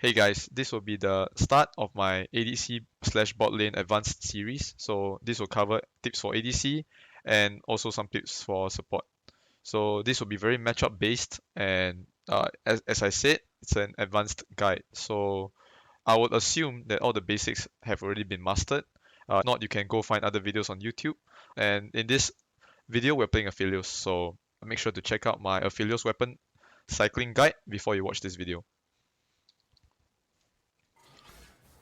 Hey guys, this will be the start of my ADC/bot lane advanced series. So this will cover tips for ADC and also some tips for support. So this will be very matchup based, and as I said, it's an advanced guide. So I would assume that all the basics have already been mastered. If not, you can go find other videos on YouTube. And in this video, we're playing Aphelios. So make sure to check out my Aphelios weapon cycling guide before you watch this video.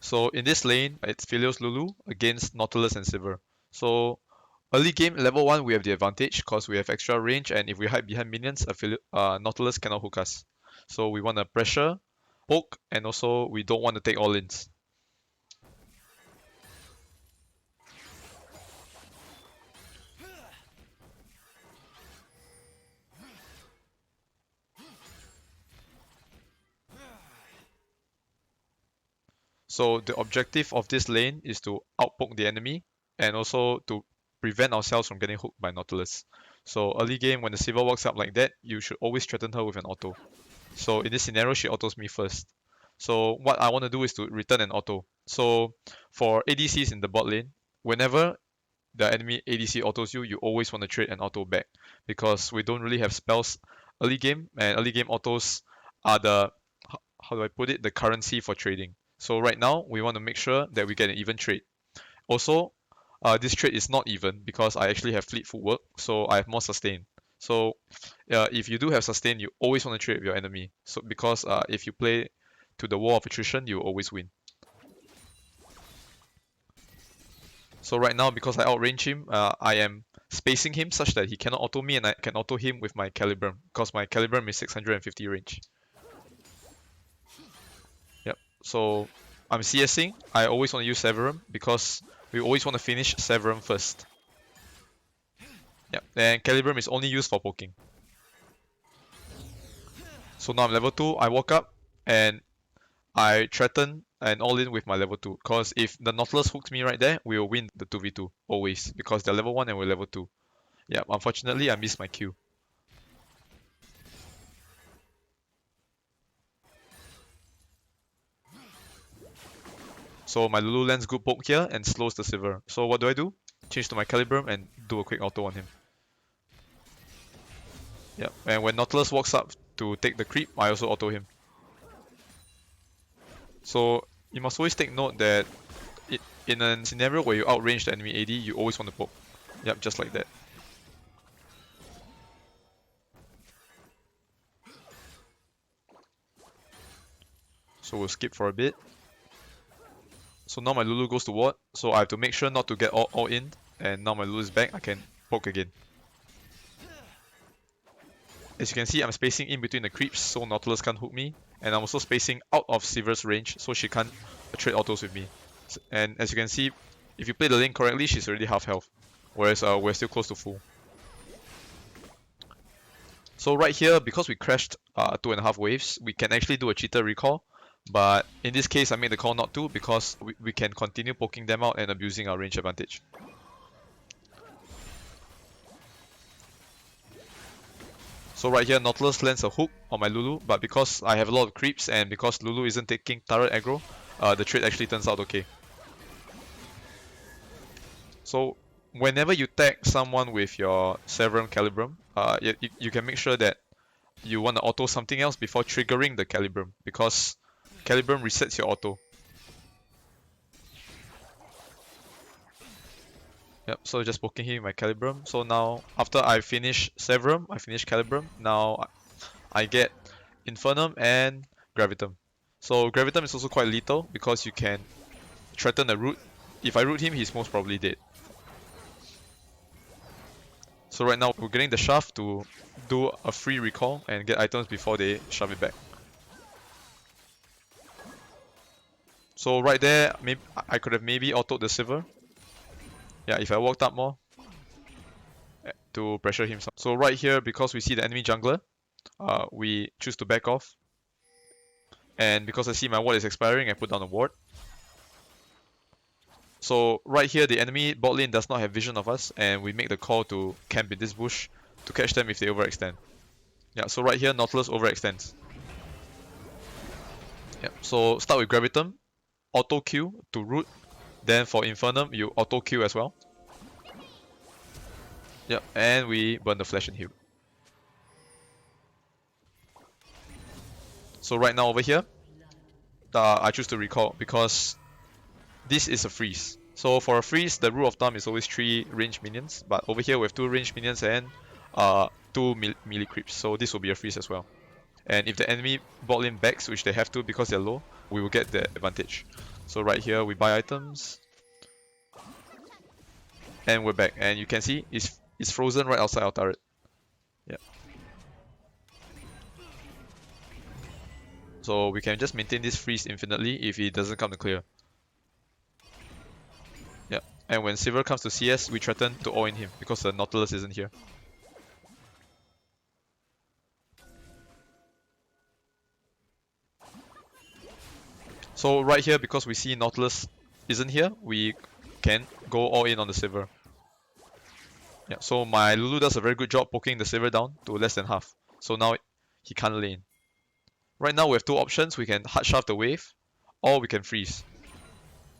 So in this lane, it's Aphelios+Lulu against Nautilus and Sivir. So early game, level 1, we have the advantage because we have extra range, and if we hide behind minions, Nautilus cannot hook us. So we want to pressure, poke, and also we don't want to take all ins. So the objective of this lane is to outpoke the enemy and also to prevent ourselves from getting hooked by Nautilus. So early game, when the Sivir walks up like that, you should always threaten her with an auto. So in this scenario, she autos me first. So what I want to do is to return an auto. So for ADCs in the bot lane, whenever the enemy ADC autos you, you always want to trade an auto back because we don't really have spells early game, and early game autos are the, how do I put it, the currency for trading. So right now, we want to make sure that we get an even trade. Also, this trade is not even because I actually have fleet footwork, so I have more sustain. So if you do have sustain, you always want to trade with your enemy. So because if you play to the wall of attrition, you always win. So right now, because I outrange him, I am spacing him such that he cannot auto me, and I can auto him with my Calibrum because my Calibrum is 650 range. Yep. So I'm CSing. I always want to use Severum because we always want to finish Severum first. Yep. And Calibrum is only used for poking. So now I'm level 2. I walk up and I threaten and all in with my level 2. Because if the Nautilus hooks me right there, we will win the 2v2 always. Because they're level 1 and we're level 2. Yeah, unfortunately I missed my Q. So my Lulu lands good poke here and slows the Sivir. So what do? Change to my Calibrum and do a quick auto on him. Yep, and when Nautilus walks up to take the creep, I also auto him. So you must always take note that in a scenario where you outrange the enemy AD, you always want to poke. Yep, just like that. So we'll skip for a bit. So now my Lulu goes to ward, so I have to make sure not to get all in, and now my Lulu is back, I can poke again. As you can see, I'm spacing in between the creeps so Nautilus can't hook me, and I'm also spacing out of Sivir's range so she can't trade autos with me. And as you can see, if you play the lane correctly, she's already half health, whereas we're still close to full. So right here, because we crashed 2.5 waves, we can actually do a cheater recall. But in this case, I made the call not to because we can continue poking them out and abusing our range advantage. So right here, Nautilus lands a hook on my Lulu, but because I have a lot of creeps and because Lulu isn't taking turret aggro, the trade actually turns out okay. So whenever you tag someone with your Severum Calibrum, you can make sure that you want to auto something else before triggering the Calibrum because Calibrum resets your auto. Yep, so just poking him with my Calibrum. So now, after I finish Severum, I finish Calibrum. Now I get Infernum and Gravitum. So Gravitum is also quite lethal because you can threaten a root. If I root him, he's most probably dead. So right now, we're getting the shaft to do a free recall and get items before they shove it back. So right there, maybe I could have maybe autoed the Sivir. Yeah, if I walked up more to pressure him. So right here, because we see the enemy jungler, we choose to back off. And because I see my ward is expiring, I put down a ward. So right here, the enemy bot lane does not have vision of us, and we make the call to camp in this bush to catch them if they overextend. Yeah, so right here, Nautilus overextends. Yep. So start with Gravitum, auto Q to root. Then for Infernum, you auto Q as well. Yep. And we burn the flesh and heal. So right now over here, I choose to recall because this is a freeze. So for a freeze, the rule of thumb is always 3 range minions, but over here we have 2 range minions and 2 melee creeps, so this will be a freeze as well. And if the enemy bot lane backs, which they have to because they're low, we will get the advantage. So right here we buy items, and we're back. And you can see it's frozen right outside our turret. Yeah. So we can just maintain this freeze infinitely if he doesn't come to clear. Yeah. And when Sivir comes to CS, we threaten to all-in him because the Nautilus isn't here. So right here, because we see Nautilus isn't here, we can go all in on the Sivir. Yeah, so my Lulu does a very good job poking the Sivir down to less than half. So now he can't lane. Right now we have 2 options. We can hard shaft the wave, or we can freeze.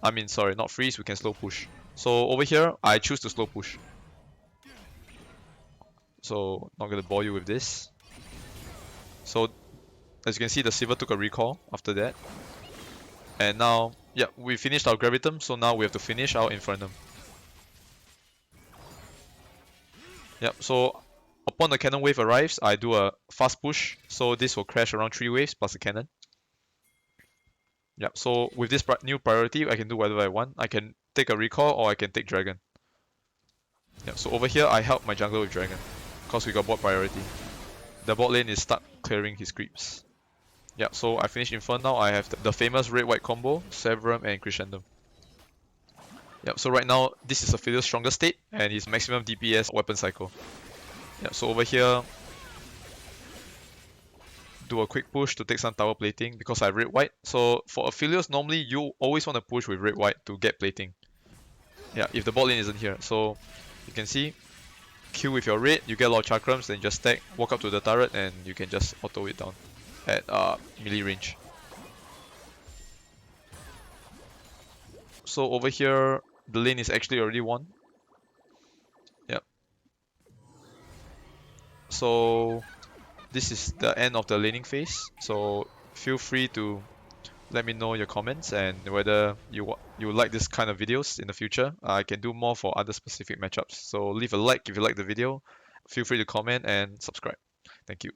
I mean, sorry, not freeze, we can slow push. So over here, I choose to slow push. So not gonna bore you with this. So as you can see, the Sivir took a recall after that. And now, yeah, we finished our Gravitum, so now we have to finish our Infernum. Yep, so upon the cannon wave arrives, I do a fast push, so this will crash around 3 waves plus a cannon. Yep, so with this new priority, I can do whatever I want. I can take a recall or I can take Dragon. Yep, so over here, I help my jungler with Dragon, because we got bot priority. The bot lane is stuck clearing his creeps. Yeah, so I finished Infern now. I have the famous red-white combo, Severum and Crescendum. Yep, so right now, this is Aphelios' strongest state, and his maximum DPS weapon cycle. Yep, so over here, do a quick push to take some tower plating because I have red-white. So for Aphelios, normally you always want to push with red-white to get plating. Yeah, if the bot lane isn't here. So you can see, Q with your red, you get a lot of chakrams, then just stack, walk up to the turret, and you can just auto it down at melee range. So over here, the lane is actually already won. Yep. So this is the end of the laning phase. So feel free to let me know your comments and whether you like this kind of videos in the future. I can do more for other specific matchups. So leave a like if you like the video. Feel free to comment and subscribe. Thank you.